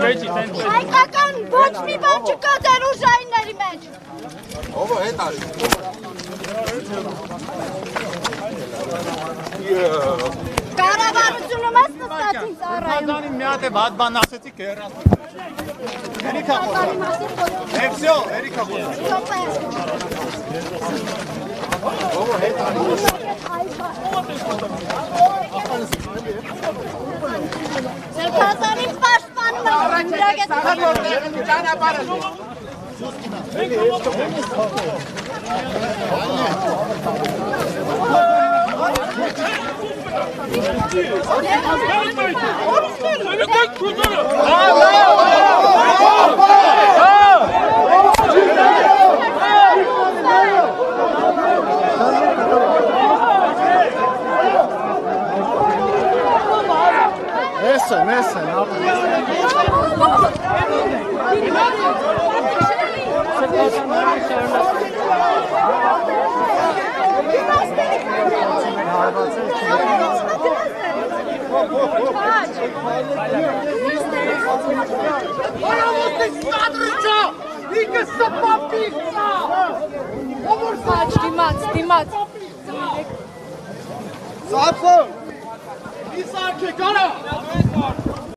Հայկական ոչ մի բան չկա ձեր ուժայինների մեջ։ Ով է հետ արի։ Կառավարությունում ես նստացին ծառայում։ Կազանի մի հատ է վատ բան ասեցի կերասը։ Երիքա խոսա։ Էքսիո, երիքա խոսա։ Ով է հետ արի։ Սերկազանի պաշտպանում եմ իրագետ։ Ճանապարհը։ Nessa, Sapsın! Bir saat kekana!